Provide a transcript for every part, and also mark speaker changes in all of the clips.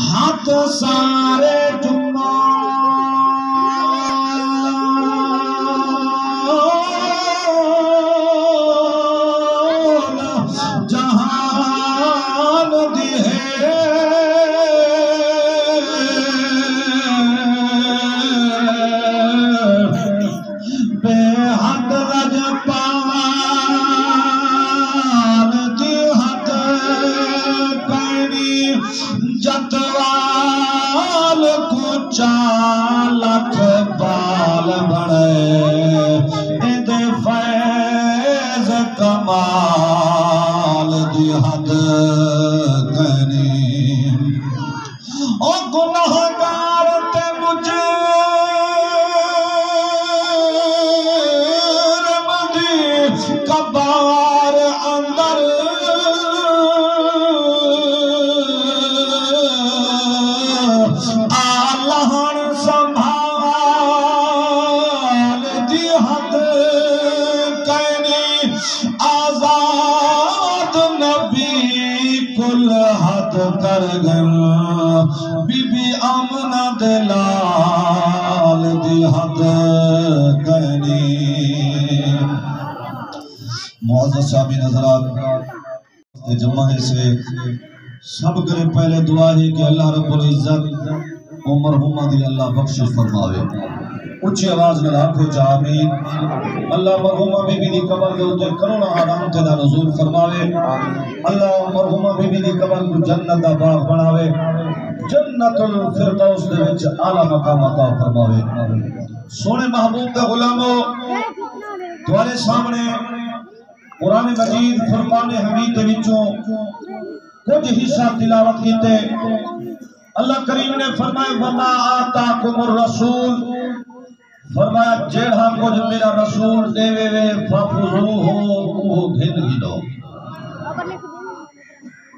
Speaker 1: ہاتھ سارے جمعہ جہان دی ہے بے حد رج پال دی حد پینی جتوال کو چالک بال بڑے اندے فیض کمال دی حد کنی او گناہگار تے مجرم دی کبار اندر آلہن سنبھال دی حد کینی آزاد نبی کل حد کر گن بی بی آمنہ دلال دی حد کینی معزز سامعین حضرات جمعہ سے سب کرے پہلے دعا ہے کہ اللہ رب العزت مرحومہ دی اللہ بخشش فرماوے اچھی آواز میں آنکھو چا آمین اللہ مرحومہ بی بی دی قبر دے ہوتے کروڑا آرام تیدا نزول فرماوے اللہ مرحومہ بی بی دی قبر کو جنت دا باغ بناوے جنت الفردوس دے وچ اعلی مقام عطا فرماوے سونے محبوب دے غلامو تمہارے سامنے قرآن مجید فرقان حمید دے وچوں کچھ حصہ تلاوت کیتے اللہ کریم نے فرمایا وما آتاکم الرسول فرمایا جیڑا کچھ میرا رسول دے وے فخذوہ وہ گھن گھنو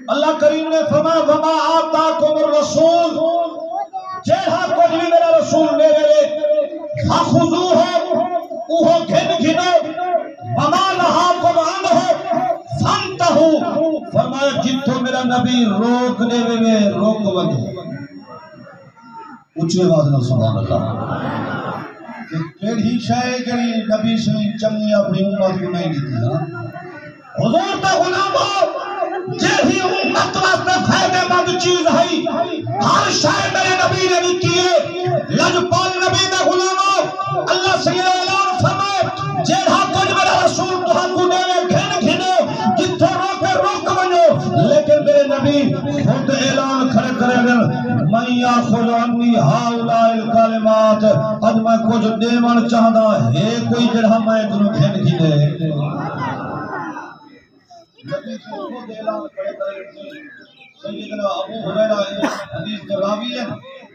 Speaker 1: اللہ کریم نے فرمایا وما آتاکم الرسول جیڑا کچھ میرا رسول دے وے فخذوہ وہ گھن گھنو وما نہاکم عنہ فانتہو فرمایا جتو میرا نبی روک دے وے روک وجہ اچھے آواز نہ سبحان اللہ کیڑی شے جڑی نبی سے چنگی اپنی امت کو نہیں دیتی حضور تے غلامو جہی امت واسطے فائدہ مند چیز ہے ہر شے میرے نبی نے دیتی ہے لجپال نبی دے غلامو اللہ سے اعلان فرمائے جہاں کچھ میرا رسول تہاں کو دے گھن گھنو جتھے روکے روک ونجو لیکن میرے نبی خود اعلان کھڑے کرے گا من یاخذ عنی ہؤلاء الکلمات اج میں کچھ دیون چاہدا ہے کوئی جڑا میں تینوں گھن گھنے نبی خود اعلان کھڑے کرے سیدنا ابو ہریرہ حدیث کے راوی ہیں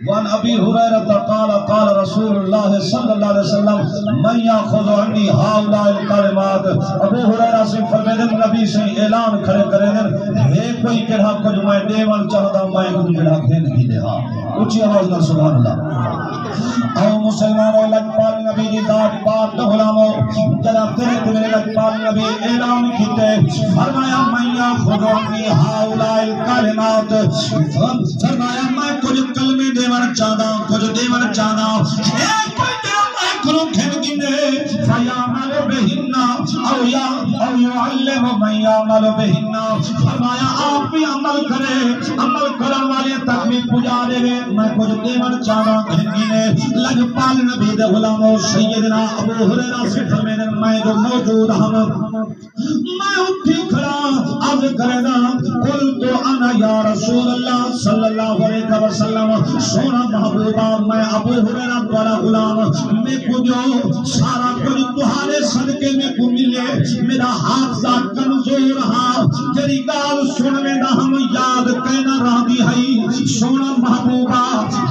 Speaker 1: وان ابی ہریرہ قال قال رسول اللہ صلی اللہ علیہ وسلم من یاخذ عنی ہؤلاء الکلمات ابو ہریرہ سے فرمایا نبی سے اعلان کھڑے کرے ہے کوئی جڑا کچھ میں دیون چاہدا میں کچھ جڑا گھن گھنے ہاں اونچی آواز نال سبحان اللہ او مسلمانوں لجپال نبی دی ذات پاک دے غلاموں جناب تیرے میرے لجپال نبی اعلان کیتے فرمایا من یاخذ عنی ہؤلاء الکلمات فرمایا میں کچھ کلمے دیون چاہدا کچھ دیون چاہدا اے کوئی تیرا میں کرو گھن گنے فیعمل بہن او یعلم من یعمل بہن فرمایا آپ بھی عمل کرے عمل کرن والے تک بھی پجا دے میں کچھ دیون چاہدا گھن گنے لجپال نبی دے غلاموں سیدنا ابو ہریرہ سے فرمایا میں جو موجود ہم میں اٹھی کھڑا عرض کرے گا قلت انا یا رسول اللہ صلی اللہ علیہ وسلم سونا محبوبہ میں ابو ہریرہ والا غلام میں کو جو سارا کچھ تمہارے صدقے میں کو ملے میرا حافظہ کمزور ہاں تیری گال سننے دا ہم یاد کہنا رہ دی ہے سونا محبوبہ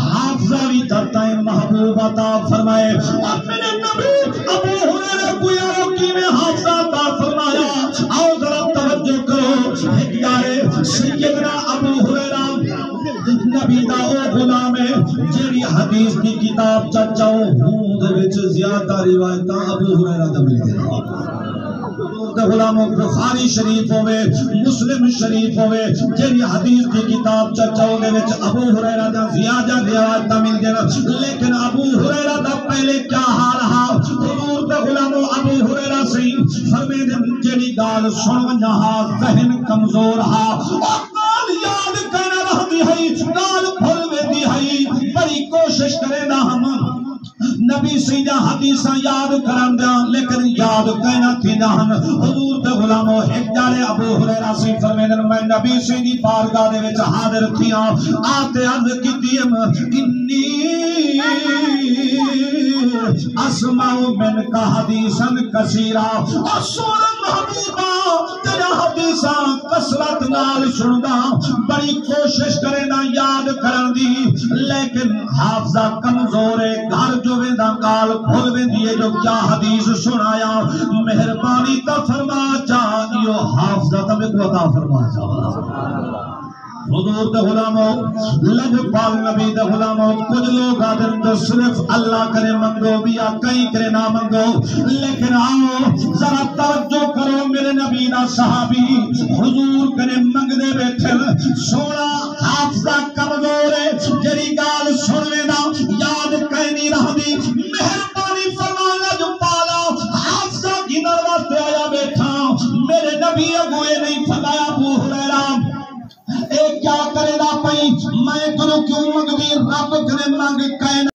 Speaker 1: حافظہ بھی دھرتا ہے محبوبہ تا فرمائے اور میرے نبی ابو ہریرہ کو یارو کی میں حافظہ تا فرمایا آؤ ذرا توجہ کرو ایک یارے سیدنا ابو ہریرہ نبی دا او غلام ہے جیڑی حدیث کی کتاب چاچاؤ ہوں دے وچ زیادہ روایتاں ابو ہریرہ دا مل گیا حضور دے غلاموں بخاری شریف ہوئے مسلم شریف ہوئے جیڑی حدیث کی کتاب چاچاؤ دے وچ ابو ہریرہ دا زیادہ روایتاں مل دین لیکن ابو ہریرہ دا پہلے کیا حال رہا حضور دے غلاموں ابو ہریرہ سے فرمے دے جیڑی گال سن ونجا ذہن کمزور ہا گال یاد کرنا رہندی ہے گال بھول ویندی ہے بڑی کوشش کرے نا ہم نبی سیدہ حدیثاں یاد کرن دیا لیکن یاد کہنا تھی نہن حضور دے غلاموں ایک جارے ابو ہریرہ سے فرمیدن میں نبی سیدی بارگاہ دے وچ حاضر تھیاں آتے عرض کیتیم انی اسمع من کا حدیثاً کثیرا اور سونا محبوبہ تیرا حدیثاں کثرت نال سندا بڑی کوشش کرے نا یاد کرن دی لیکن حافظہ کمزور ہے گھر جو ویندا گال کھول ویندی ہے جو کیا حدیث سنایا مہربانی تا فرما چاہیو حافظہ تمہیں کو عطا فرما چاہیو حضور دے غلاموں لج پال نبی دے غلاموں کچھ لوگ آدھر تو صرف اللہ کرے منگو بیا کئی کرے نہ منگو لیکن آؤ ذرا توجہ کرو میرے نبی نا صحابی حضور کرے منگ دے بیٹھے سونا حافظہ کمزور ہے جری گال سنوے نا یاد کہنی رہ دی مہربانی فرمانا جو پالا حافظہ کی نرواستے آیا بیٹھا میرے نبی اگوئے نہیں فرمایا ابو ہریرہ اے کیا کرے دا پئی میں کرو کیوں منگ دی رب کرے منگ کہنا